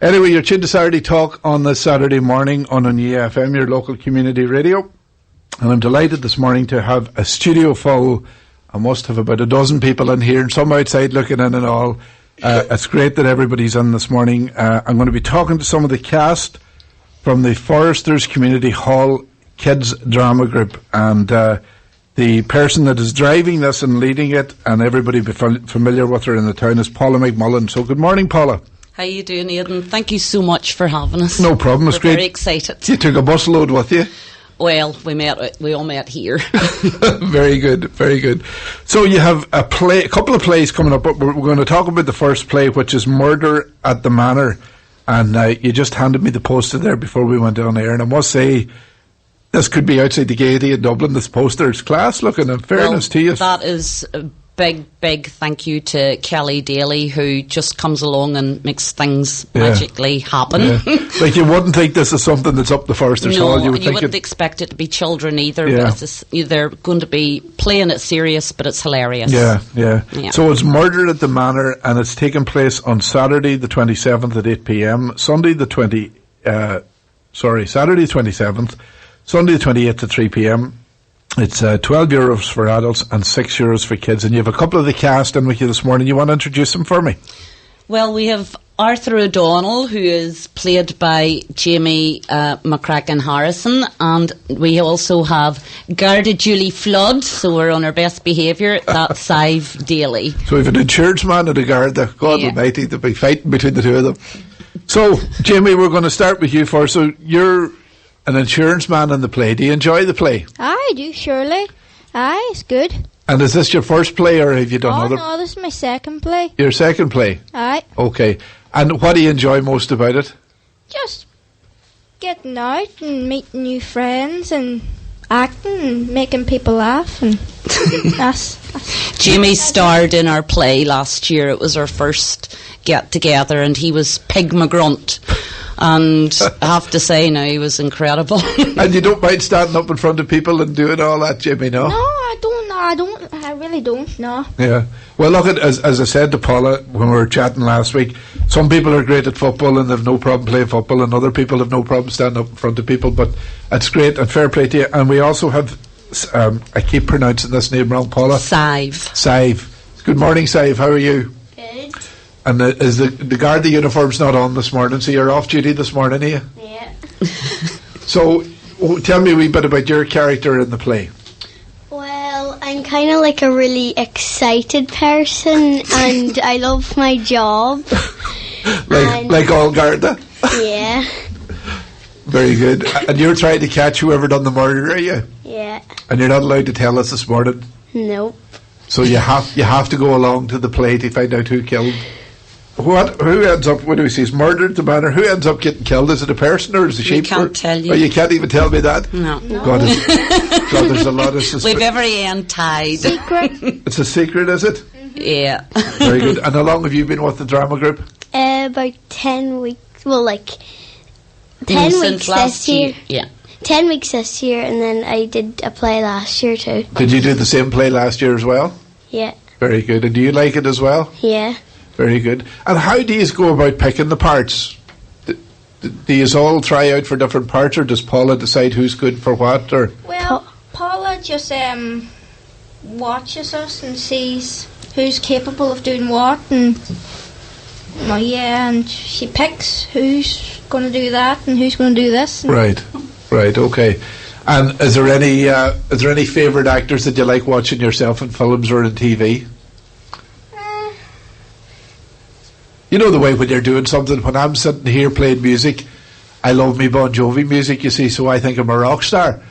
Anyway, you're tuned to Saturday Talk on this Saturday morning on FM, your local community radio. And I'm delighted this morning to have a studio full. I must have about a dozen people in here and some outside looking in and all. It's great that everybody's in this morning. I'm going to be talking to some of the cast from the Foresters Community Hall Kids Drama Group. And the person that is driving this and leading it, and everybody be familiar with her in the town, is Paula McMullen. So good morning, Paula. How you doing, Aidan? Thank you so much for having us. No problem. It's great. Very excited. You took a bus load with you? Well, we all met here. Very good, very good. So you have a couple of plays coming up, but we're going to talk about the first play, which is Murder at the Manor. And you just handed me the poster there before we went on air, and I must say, this could be outside the Gaiety in Dublin. This poster is class looking, in fairness to you. That is a big thank you to Kelly Daly, who just comes along and makes things magically happen. Yeah. Like, you wouldn't think this is something that's up the Foresters Hall. You wouldn't expect it to be children either, but they're going to be playing it serious, but it's hilarious. Yeah. So it's Murder at the Manor, and it's taking place on Saturday the 27th at 8 p.m, Saturday the 27th, Sunday the 28th at 3 p.m. It's €12 for adults and €6 for kids. And you have a couple of the cast in with you this morning. You want to introduce them for me? Well, we have Arthur O'Donnell, who is played by Jamie McCracken Harrison, and we also have Garda Julie Flood, so we're on our best behaviour. That's Sive Daly. So we've an insurance man and a Garda. God almighty, they'll be fighting between the two of them. So, Jamie, we're going to start with you first. So you're an insurance man in the play. Do you enjoy the play? I do, surely. Aye, it's good. And is this your first play, or have you done other? No, this is my second play. Your second play? Aye. Okay. And what do you enjoy most about it? Just getting out and meeting new friends and acting and making people laugh. And Jamie starred in our play last year. It was our first get-together, and he was Pig McGrunt. And I have to say, now, he was incredible. And you don't mind standing up in front of people and doing all that, Jimmy, no? No, I don't. I really don't, no. Yeah. Well, look, as I said to Paula when we were chatting last week, some people are great at football and they've no problem playing football, and other people have no problem standing up in front of people, but it's great, and fair play to you. And we also have, I keep pronouncing this name wrong, Paula. Sive. Good morning, Sive. How are you? Good. And is the Garda uniform's not on this morning, so you're off duty this morning, are you? Yeah. So, tell me a wee bit about your character in the play. Well, I'm kind of like a really excited person, and I love my job. like all Garda? Yeah. Very good. And you're trying to catch whoever done the murder, are you? Yeah. And you're not allowed to tell us this morning? Nope. So you have to go along to the play to find out who killed. Who ends up, what do we see, is murdered at the manor? Who ends up getting killed? Is it a person or is it a sheep? We can't tell you. Oh, you can't even tell me that? No. God, there's a lot of suspicion. We've every end tied. Secret. It's a secret, is it? Mm-hmm. Yeah. Very good. And how long have you been with the drama group? About 10 weeks. Well, 10 weeks this year. Yeah. 10 weeks this year, and then I did a play last year too. Did you do the same play last year as well? Yeah. Very good. And do you like it as well? Yeah. Very good. And how do you go about picking the parts? Do you all try out for different parts, or does Paula decide who's good for what? Or Well, Paula just watches us and sees who's capable of doing what, and and she picks who's going to do that and who's going to do this. Right, okay. And is there any favourite actors that you like watching yourself in films or in TV? You know the way when you're doing something, when I'm sitting here playing music, I love me Bon Jovi music, you see, so I think I'm a rock star.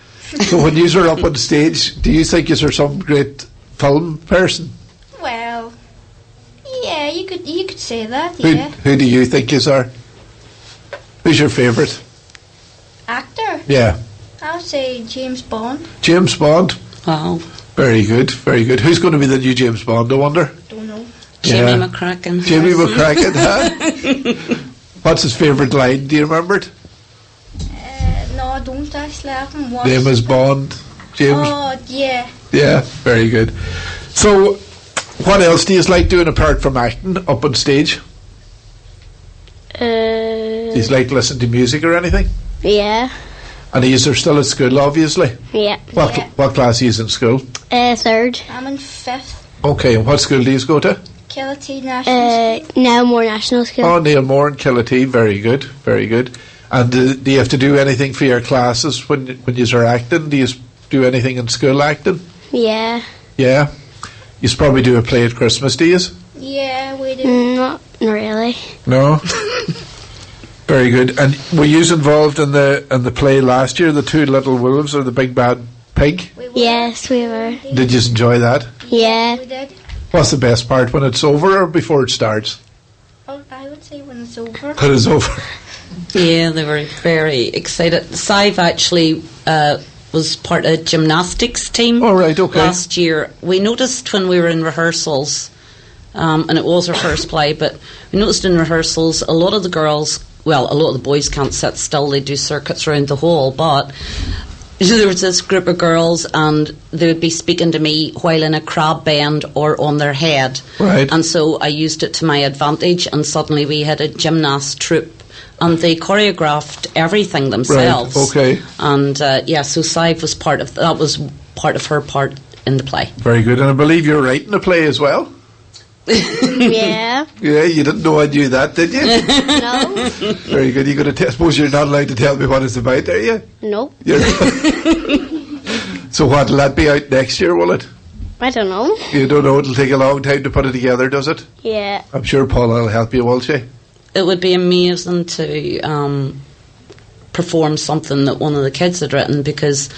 So when you are up on stage, do you think you're some great film person? Well, yeah, you could say that, yeah. Who do you think you are? Who's your favourite? Actor? Yeah. I would say James Bond. James Bond? Wow. Very good. Who's going to be the new James Bond, I wonder? Don't know. Jamie McCracken. Jamie McCracken, huh? What's his favourite line? Do you remember it? No, I don't actually. I haven't watched Name is Bond. James? Oh, yeah. Yeah, very good. So, what else do you like doing apart from acting up on stage? Do you like listening to music or anything? Yeah. And are still at school, obviously? Yeah. What class are you in school? Third. I'm in 5th. Okay, and what school do you go to? Killatee National School. Nailmore National School. Oh, Nailmore and Killatee, very good, very good. And do you have to do anything for your classes when you are acting? Do you do anything in school acting? Yeah. Yeah? You probably do a play at Christmas, do you? Yeah, we do. Not really. No? Very good. And were you involved in the play last year, The Two Little Wolves or The Big Bad Pig? We were. Yes, we were. Did you enjoy that? Yeah. We did. What's the best part, when it's over or before it starts? Oh, I would say when it's over. When it's over. Yeah, they were very excited. Sive actually was part of the gymnastics team. Oh, right, okay. Last year. We noticed when we were in rehearsals, and it was our first play, but we noticed in rehearsals a lot of the girls, well, a lot of the boys can't sit still, they do circuits around the hall, but there was this group of girls and they would be speaking to me while in a crab bend or on their head. Right. And so I used it to my advantage, and suddenly we had a gymnast troupe and they choreographed everything themselves. Right, okay. And so Sive was part of her part in the play. Very good. And I believe you're writing a play as well? Yeah. Yeah, you didn't know I knew that, did you? No. Very good. You're going to suppose you're not allowed to tell me what it's about, are you? Nope. So what, will that be out next year, will it? I don't know. You don't know, it'll take a long time to put it together, does it? Yeah. I'm sure Paula will help you, will she? It would be amazing to perform something that one of the kids had written, because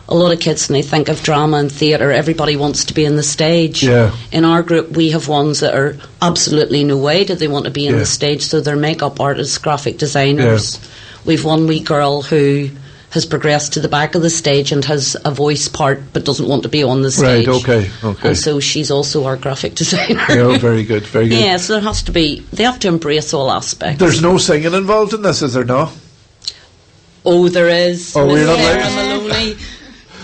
a lot of kids, when they think of drama and theatre, everybody wants to be in the stage. Yeah. In our group, we have ones that are absolutely no way do they want to be in Yeah. the stage, so they're makeup artists, graphic designers. We've one wee girl who has progressed to the back of the stage and has a voice part but doesn't want to be on the stage. Right, okay. And so she's also our graphic designer. Yeah, very good, very good. Yeah, so there has to be, they have to embrace all aspects. There's no singing involved in this, is there no? Oh, there is. Oh, we're Miss not Sarah allowed- Maloney.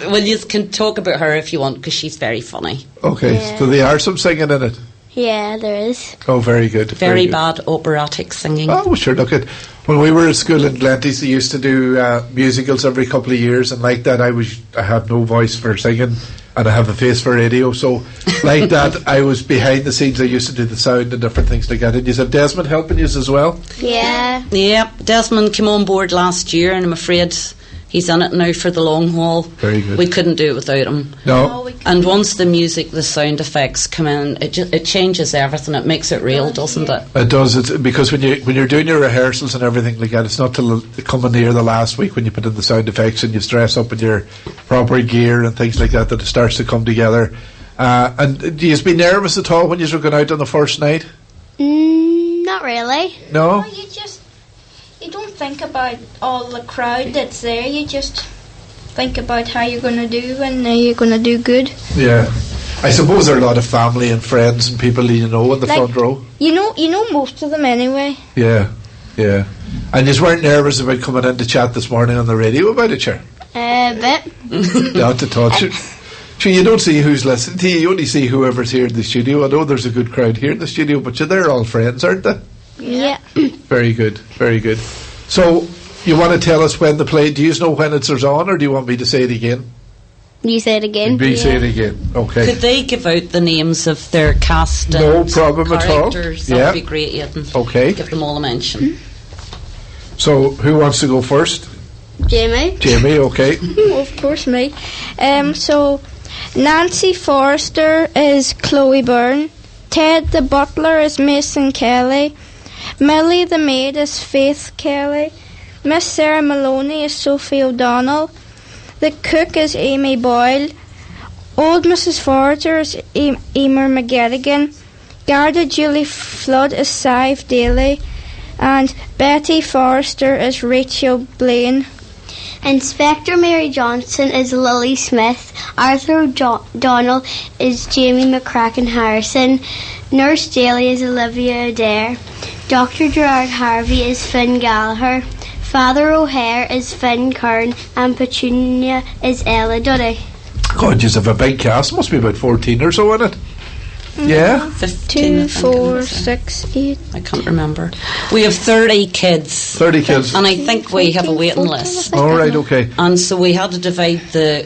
Well, you can talk about her if you want, because she's very funny. Okay, Yeah. so there are some singing in it. Yeah, there is. Oh, very good. Very good. bad operatic singing. Oh, well, sure, look at when we were at school in Glenties, they used to do musicals every couple of years, and like that, I had no voice for singing, and I have a face for radio, so like that, I was behind the scenes. I used to do the sound and different things like that. And you have Desmond helping you as well? Yeah. Yeah, Desmond came on board last year, and I'm afraid he's in it now for the long haul. Very good. We couldn't do it without him. No. we could. And once the music, the sound effects come in, it changes everything. It makes it real, doesn't it? It does. It's because when you're doing your rehearsals and everything like that, it's not till coming near the last week when you put in the sound effects and you dress up in your proper gear and things like that it starts to come together. And do you be nervous at all when you're going out on the first night? Not really. No. No, you don't think about all the crowd that's there. You just think about how you're going to do, and you're going to do good. Yeah. I suppose there are a lot of family and friends and people in the Like- front row. You know most of them anyway. Yeah. Yeah. And you weren't nervous about coming in to chat this morning on the radio about it, sure? Bit. Not to touch it. Sure, you don't see who's listening to you. You only see whoever's here in the studio. I know there's a good crowd here in the studio, but they're all friends, aren't they? Yeah. Very good, very good. So, you want to tell us when the play, do you know when it's on, or do you want me to say it again? You say it again. Me say it again, okay. Could they give out the names of their cast No and problem at all. characters? Yeah. That'd be great, Aidan. Okay. Give them all a mention. So, who wants to go first? Jamie. Jamie, okay. Of course, me. So Nancy Forrester is Chloe Byrne. Ted the butler is Mason Kelly. Millie the maid is Faith Kelly. Miss Sarah Maloney is Sophie O'Donnell. The cook is Amy Boyle. Old Mrs. Forrester is Emer McGettigan. Garda Julie Flood is Sive Daly. And Betty Forrester is Rachel Blaine. Inspector Mary Johnson is Lily Smith. Arthur O'Donnell is Jamie McCracken Harrison. Nurse Daly is Olivia Adair. Dr. Gerard Harvey is Finn Gallagher. Father O'Hare is Finn Kern. And Petunia is Ella Duddy. God, you have a big cast. Must be about 14 or so in it. Yeah? 15, 2, I think, 4, is it? 6, 8. I can't remember. We have 30 kids. 30 kids. And I think we have a 14, waiting 14, list. I think. All right, okay. And so we had to divide the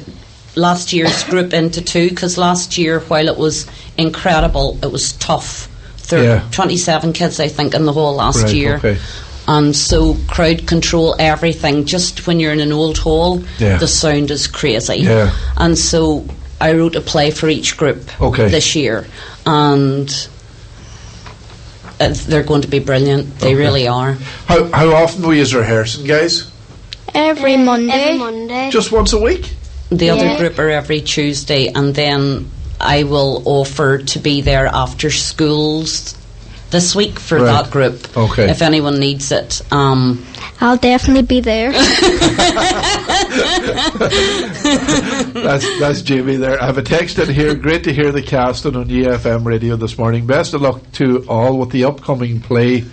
last year's group into two, because last year, while it was incredible, it was tough. There Yeah. were 27 kids, I think, in the whole last Right, year. okay. And so crowd control everything. Just when you're in an old hall, Yeah. the sound is crazy. Yeah. And so I wrote a play for each group Okay. this year. And they're going to be brilliant. They Okay. really are. How often will you rehearsing, guys? Every Monday. Every Monday. Just once a week? The other Yeah. group are every Tuesday, and then I will offer to be there after schools this week for Right. that group. Okay. If anyone needs it. I'll definitely be there. That's Jamie there. I have a text in here. Great to hear the cast on EFM radio this morning. Best of luck to all with the upcoming play.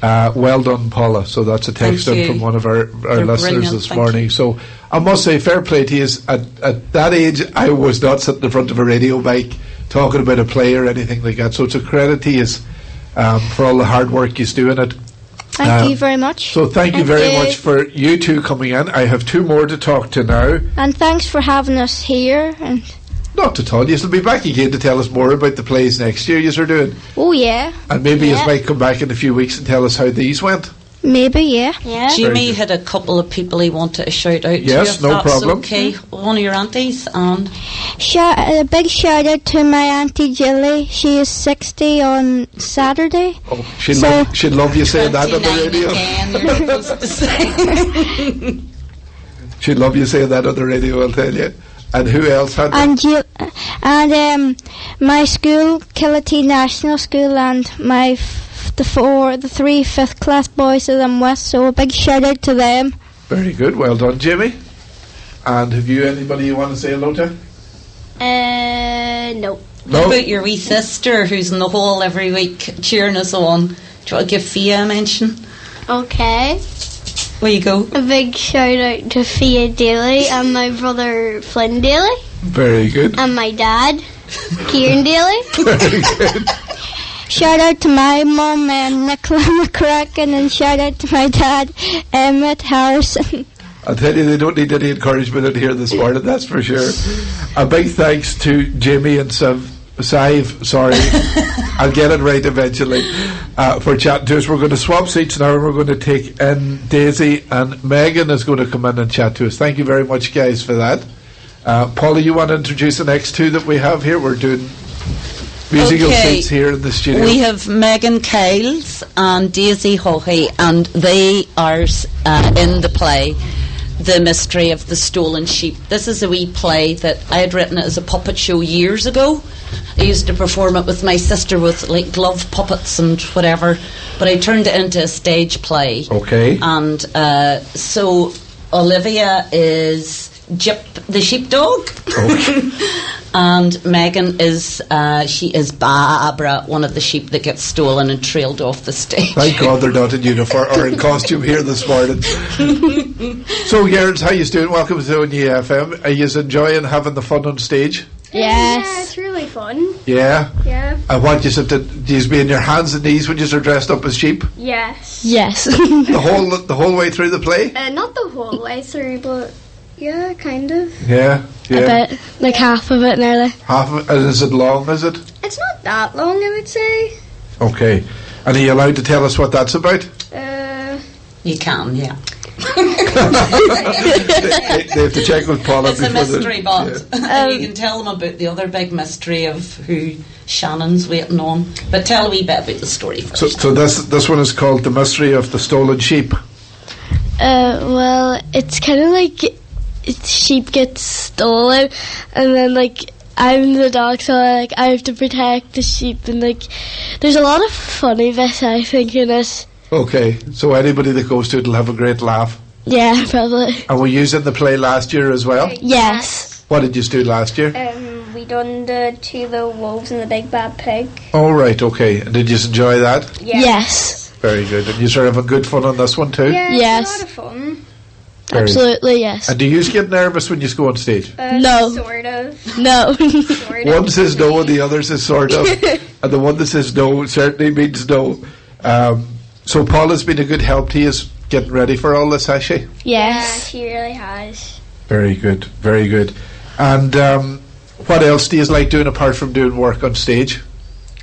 Well done, Paula. So that's a text Thank in you. from one of our They're listeners brilliant, this thank morning. you. So I must say, fair play to you. At that age, I was not sitting in front of a radio mic talking about a play or anything like that. So it's a credit to you for all the hard work you do in it. Thank you very much. So thank you very much for you two coming in. I have two more to talk to now. And thanks for having us here. And Not at all. You'll be back again to tell us more about the plays next year you're doing. oh yeah, And maybe you Yeah. might come back in a few weeks and tell us how these went. maybe yeah. Yeah. Jimmy good. had a couple of people he wanted to shout out to. Yes, if no that's problem. Okay, one of your aunties, and A big shout out to my auntie Jilly. She is 60 on Saturday. Oh, So- she'd love you saying that on the 29 radio. again, you're supposed to say. She'd love you saying that on the radio, I'll tell you. And who else had And my school, Killatee National School, and the three fifth class boys that I'm with. So a big shout out to them. Very good. Well done, Jimmy. And have you anybody you want to say hello to? No. What No? about your wee sister who's in the hall every week cheering us on? Do you want to give Fia a mention? Okay. Where you go? A big shout out to Fia Daly and my brother Flynn Daly Very good. and my dad, Kieran Daly. Very good. Shout out to my mum, Nicola McCracken, and shout out to my dad, Emmett Harrison. I'll tell you, they don't need any encouragement in here this morning, that's for sure. A big thanks to Jamie and Sive, sorry, I'll get it right eventually, for chatting to us. We're going to swap seats now, and we're going to take in Daisy, and Megan is going to come in and chat to us. Thank you very much, guys, for that. Paula, you want to introduce the next two that we have here? We're doing musical Okay. seats here in the studio. We have Megan Kyles and Daisy Hohey, and they are in the play The Mystery of the Stolen Sheep. This is a wee play that I had written as a puppet show years ago. I used to perform it with my sister with like glove puppets and whatever, but I turned it into a stage play. Okay. And so Olivia is Jip the sheepdog. Okay. And Megan is she is Barbara, one of the sheep that gets stolen and trailed off the stage. Thank God they're not in uniform or in costume here this morning. So, Gerrans, how you doing? Welcome to EFM. Are you enjoying having the fun on stage? Yeah, it's really fun. Yeah. Yeah. And what you said, do you be on your hands and knees when you are dressed up as sheep? Yes. Yes. The whole way through the play? Not the whole way through, but yeah, kind of. Yeah. Yeah. A bit, like half of it nearly. Half of it. And is it long, is it? It's not that long, I would say. Okay. And are you allowed to tell us what that's about? You can, yeah. They have to check with Paula It's a before the- mystery, but yeah. you can tell them about the other big mystery of who Shannon's waiting on. But tell a wee bit about the story first. So this one is called The Mystery of the Stolen Sheep. Well, it's kind of like sheep gets stolen, and then like I'm the dog, so I have to protect the sheep, and like there's a lot of funny bits I think in it. Okay. So anybody that goes to it will have a great laugh. Yeah, probably. And were you in the play last year as well? Yes. What did you do last year? We done the To the Wolves and the Big Bad Pig. All right, okay. And did you enjoy that? Yes. Very good. And you sort of have a good fun on this one too? Yeah, Yes. it's a lot of fun. Very. Absolutely, yes. And do you get nervous when you go on stage? No. Sort of. No. Sort of. One says no and the other says sort of. And the one that says no certainly means no. So Paula's been a good help to you getting ready for all this, has she? Yeah, Yes. she really has. Very good, very good. And what else do you like doing apart from doing work on stage?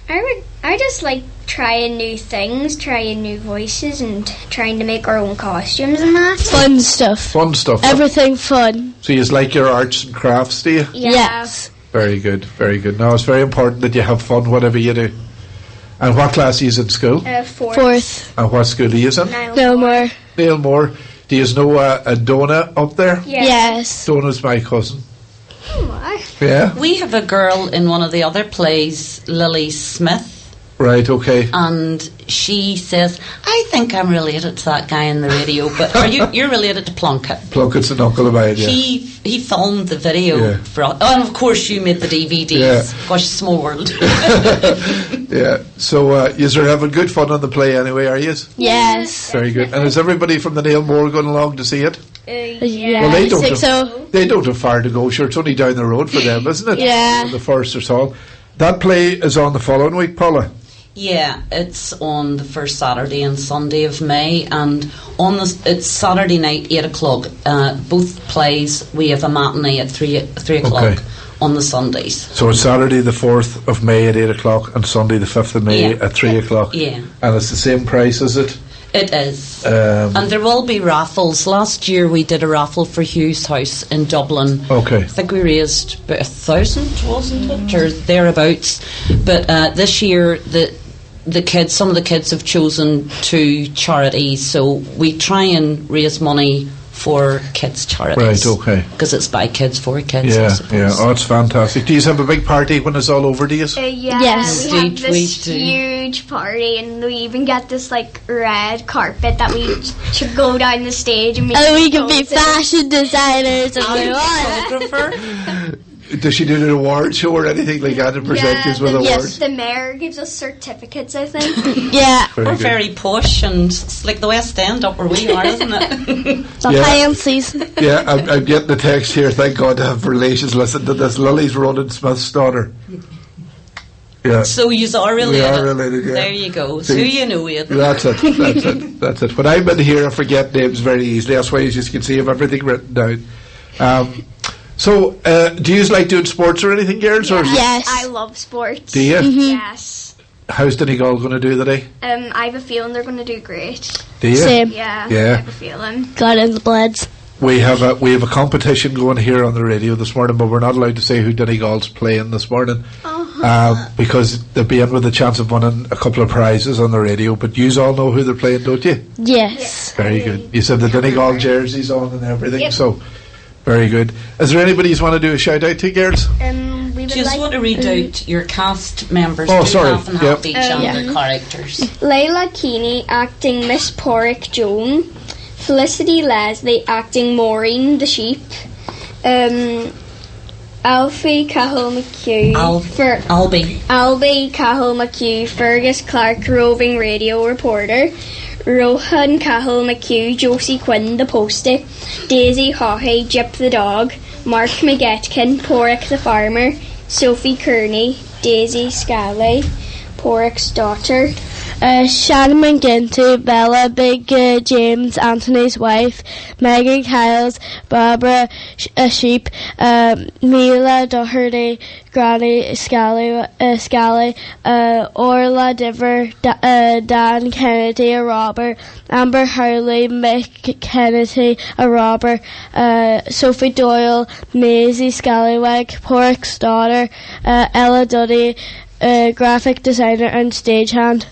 I just like trying new things, trying new voices, and trying to make our own costumes and that. Fun stuff. Fun stuff. Everything fun. So you like your arts and crafts, do you? Yeah. Yes. Very good, very good. Now, it's very important that you have fun whatever you do. And what class are you in school? Fourth. And what school are you in? No more. Nailmore. Do you know a Donna up there? Yeah. Yes. Donna's my cousin. Oh, my. Yeah? We have a girl in one of the other plays, Lily Smith, Right, okay. and she says, I think I'm related to that guy in the radio, but you're related to Plunkett. Plunkett's an uncle of mine, yeah. He filmed the video Yeah. for us. Oh, and of course you made the DVDs. Yeah. Gosh, small world. Yeah. So, you're having good fun on the play anyway, are you? Yes. Very good. And is everybody from the Nailmore going along to see it? Yeah. Well, they I don't think have, so. They don't have far to go, sure. It's only down the road for them, isn't it? Yeah. From the Foresters Hall. That play is on the following week, Paula. Yeah, it's on the first Saturday and Sunday of May, and it's Saturday night, 8 o'clock. Both plays, we have a matinee at 3 o'clock Okay. on the Sundays. So it's Saturday the 4th of May at 8 o'clock and Sunday the 5th of May Yeah. at 3 o'clock. Yeah. And it's the same price, is it? It is. Um, And there will be raffles. Last year we did a raffle for Hughes House in Dublin. Okay. I think we raised about 1,000, wasn't it, or thereabouts. But this year some of the kids have chosen two charities, so we try and raise money for kids' charities. Right, okay. Because it's by kids for kids, I Yeah, suppose. yeah. Oh, it's fantastic. Do you have a big party when it's all over, do you? Yeah, Yes. we have Indeed, this we do. huge party, and we even get this like red carpet that we should go down the stage and And we can be fashion designers and we want. Photographer. Does she do an award show or anything like that and present you with awards? The mayor gives us certificates, I think. Yeah. We're good. very posh, and it's like the West End up where we are, isn't it? The Yeah. fancies. Yeah, I'm getting the text here. Thank God to have relations listen to this. Lily's Ronan Smith's daughter. Yeah. So you are related. We are related, yeah. There you go. See, So you know it. That's it. That's it. That's it. When I'm in here, I forget names very easily. That's why you just can see have everything written down. So, do you like doing sports or anything, girls? Or is it- Yes. I love sports. do you? Yes. How's Donegal going to do today? I have a feeling they're going to do great. Do you? Same. Yeah. Yeah. I have a feeling. Got in the bloods. We have a competition going here on the radio this morning, but we're not allowed to say who Donegal's playing this morning because they'll be in with a chance of winning a couple of prizes on the radio. But you all know who they're playing, don't you? Yes. Very good. You said the Donegal jerseys on and everything, Yep. so very good. Is there anybody you want to do a shout out to, girls? We would Just like want to read out your cast members. Oh, do sorry. half and Yep. half each and their characters. Layla Keeney acting Miss Porrick Joan, Felicity Leslie acting Maureen the sheep, Alfie Cahill McHugh Albie Cahill McHugh, Fergus Clark roving radio reporter, Rohan Cahill McHugh, Josie Quinn the postie, Daisy Hawhey Jip the dog, Mark McGetkin Porrick the farmer, Sophie Kearney Daisy Scally, Porrick's daughter, Shannon McGinty, Bella, Big James, Anthony's wife, Megan Kyles, Barbara Sheep, Mila Doherty, Granny Scally, Orla Diver, Dan Kennedy, a robber, Amber Howley, Mick Kennedy, a robber, Sophie Doyle, Maisie Scallywag, Porrick's daughter, Ella Duddy, graphic designer and stagehand.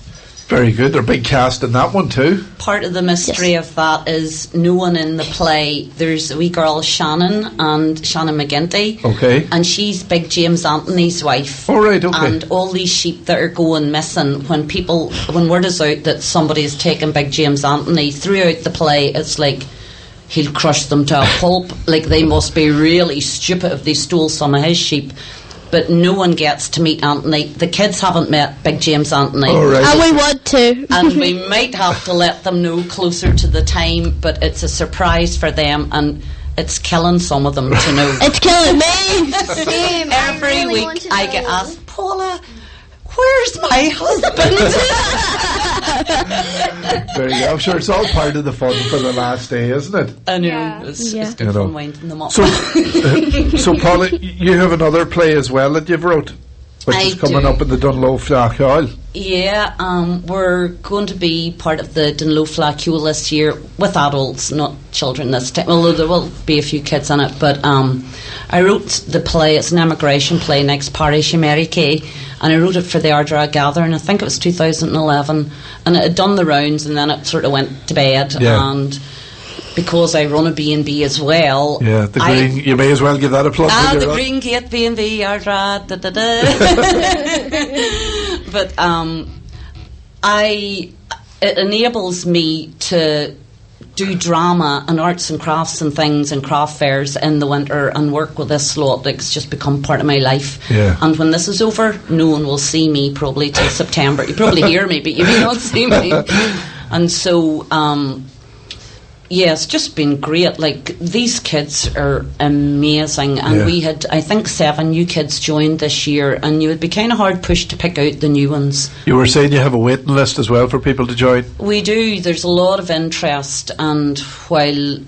Very good. They're big cast in that one too. Part of the mystery of that is no one in the play. There's a wee girl, Shannon McGinty. Okay. And she's Big James Anthony's wife. Oh, right, okay. And all these sheep that are going missing, when word is out that somebody's taken Big James Anthony, throughout the play, it's like he'll crush them to a pulp. Like they must be really stupid if they stole some of his sheep. but no one gets to meet Anthony. The kids haven't met Big James Anthony. Oh, right. And we want to. And we might have to let them know closer to the time, but it's a surprise for them, and it's killing some of them to know. It's killing me. Same. Every really want week to I know. get asked, Paula, where's my husband? There you go. I'm sure it's all part of the fun for the last day, isn't it? I know, Yeah. it's Yeah. good fun winding them up. So, so Paula, you have another play as well that you've wrote, which I is coming do. up in the Dunlow Flachal. Yeah, we're going to be part of the Dunlow Flacule this year with adults, not children this time, although there will be a few kids in it. But I wrote the play, it's an immigration play, Next Parish America, and I wrote it for the Ardra Gathering, I think it was 2011, and it had done the rounds and then it sort of went to bed. Yeah. And because I run a B&B as well, Yeah, the green. You may as well give that a plug. when the you're on. Green Gate B&B, Ardra, da da da. But it enables me to do drama and arts and crafts and things and craft fairs in the winter and work with this lot. It's just become part of my life. Yeah. And when this is over, no one will see me probably till September. You probably hear me, but you may not see me. And so, yeah, it's just been great. Like, these kids are amazing, and Yeah. we had, I think, 7 new kids joined this year, and you would be kind of hard pushed to pick out the new ones. You were saying you have a waiting list as well for people to join. We do. There's a lot of interest, and while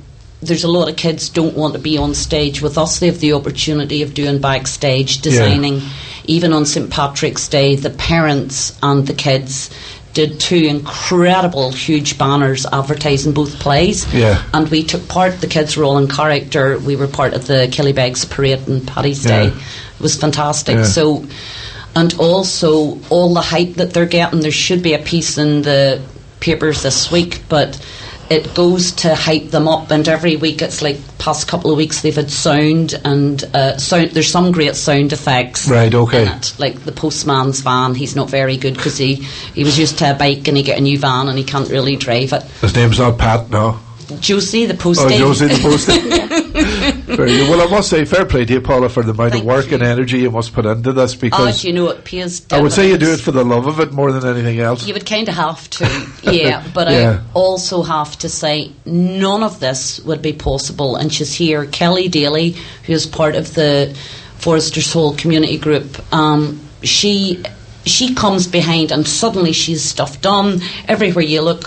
there's a lot of kids don't want to be on stage with us, they have the opportunity of doing backstage designing. Even on St. Patrick's Day, the parents and the kids did 2 incredible huge banners advertising both plays. Yeah. And we took part, the kids were all in character. We were part of the Killybegs parade on Paddy's Yeah. Day. It was fantastic. Yeah. So, and also all the hype that they're getting, there should be a piece in the papers this week, but it goes to hype them up, and every week it's like past couple of weeks they've had sound and sound. There's some great sound effects, Right, okay. in it. Like the postman's van, he's not very good because he was used to a bike and he got a new van and he can't really drive it. His name's not Pat, no. Josie the Oh, postie. Josie the postie. Very good. Well, I must say, fair play to you, Paula, for the amount of Thank work you. and energy you must put into this, Oh, because you know, it pays I would say you do it dividends. for the love of it more than anything else. You would kind of have to, yeah. But Yeah. I also have to say, none of this would be possible. And she's here, Kelly Daly, who is part of the Foresters Hall community group. She comes behind, and suddenly she's stuff done everywhere you look.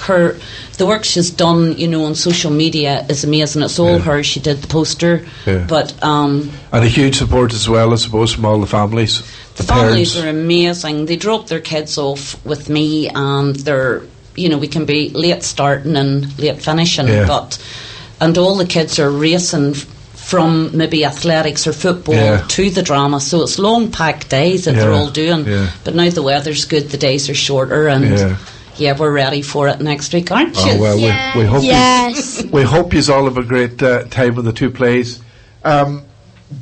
The work she's done, you know, on social media is amazing. It's all Yeah. her. She did the poster, Yeah. but And a huge support as well, I suppose, from all the families. the families are amazing. They drop their kids off with me, and they're, you know, we can be late starting and late finishing, Yeah. and all the kids are racing from maybe athletics or football Yeah. to the drama, so it's long packed days that they're Yeah, all doing. yeah. But now the weather's good, the days are shorter, and Yeah. we're ready for it next week, aren't you? Oh, well, Yeah. we hope Yes. we hope you all have a great time with the 2 plays.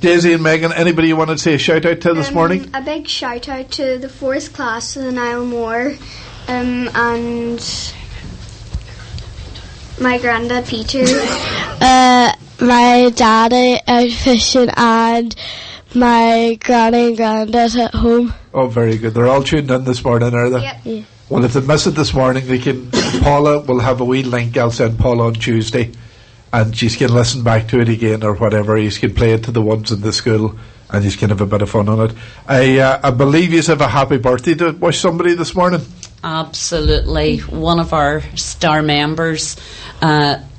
Daisy and Megan, anybody you want to say a shout out to this morning? A big shout out to the 4th class of the Nile Moor, and my granddad Peter. My daddy out fishing and my granny and granddad at home. Oh, very good. They're all tuned in this morning, are they? Yep. Yeah. Well, if they miss it this morning, they can. Paula will have a wee link. I'll send Paula on Tuesday, and she can listen back to it again or whatever. You can play it to the ones in the school, and you can have a bit of fun on it. I believe you have a happy birthday to wish somebody this morning. Absolutely. One of our star members,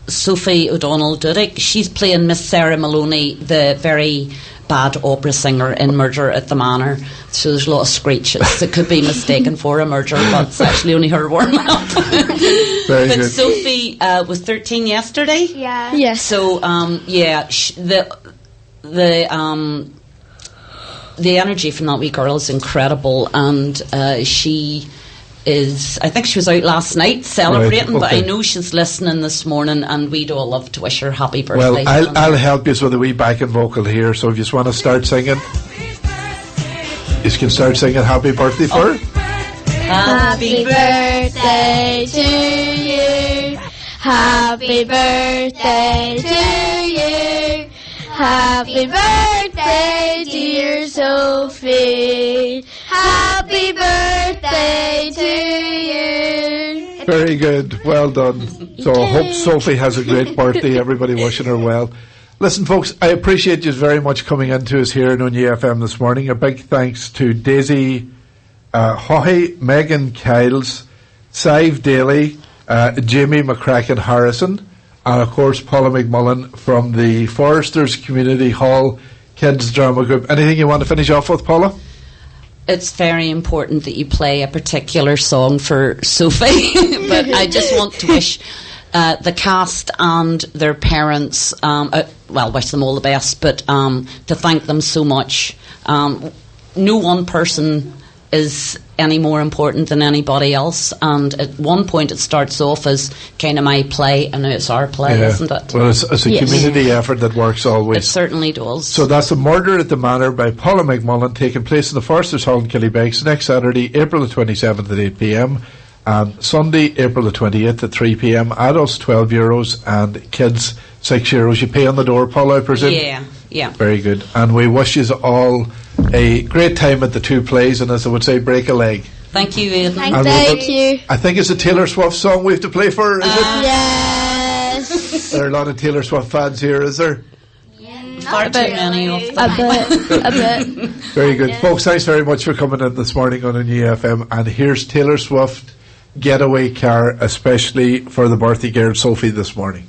Sophie O'Donnell Dudick, she's playing Miss Sarah Maloney, the very bad opera singer in Murder at the Manor. So there's a lot of screeches that could be mistaken for a murder, but it's actually only her warm-up. Very But good. Sophie was 13 yesterday. Yeah. Yes. So the energy from that wee girl is incredible, and she is, I think she was out last night celebrating, Right, but I okay. know she's listening this morning, and we'd all love to wish her happy birthday. Well, I'll help you with a wee backing vocal here. So if you just want to start singing, you can start singing "Happy Birthday" for her. Happy birthday to you. Happy birthday to you. Happy birthday, dear Sophie. Happy birthday to you. Very good. Well done. So I hope Sophie has a great birthday. Everybody wishing her well. Listen, folks, I appreciate you very much coming into us here on Unyi FM this morning. A big thanks to Daisy Haughey, Megan Kiles, Sive Daly, Jamie McCracken Harrison, and of course Paula McMullen from the Foresters Community Hall Kids Drama Group. Anything you want to finish off with, Paula? It's very important that you play a particular song for Sophie, but I just want to wish the cast and their parents, wish them all the best, but to thank them so much. No one person is any more important than anybody else, and at one point it starts off as kind of my play, and now it's our play, isn't it? Well, it's a community effort that works always. It certainly does. So that's A Murder at the Manor by Paula McMullen, taking place in the Foresters Hall in Killybegs next Saturday, April the 27th at 8 p.m, and Sunday, April the 28th at 3 p.m. Adults €12 and kids €6. You pay on the door, Paula, I presume? Yeah. Very good. And we wish you all a great time at the two plays, and as I would say, break a leg. Thank you, Aidan. Thank you. I think it's a Taylor Swift song we have to play for, is it? Yes. There are a lot of Taylor Swift fans here, is there? Far too many of them. A bit. Very good. Folks, thanks very much for coming in this morning on Unyi FM. And here's Taylor Swift Getaway Car, especially for the birthday girl Sophie this morning.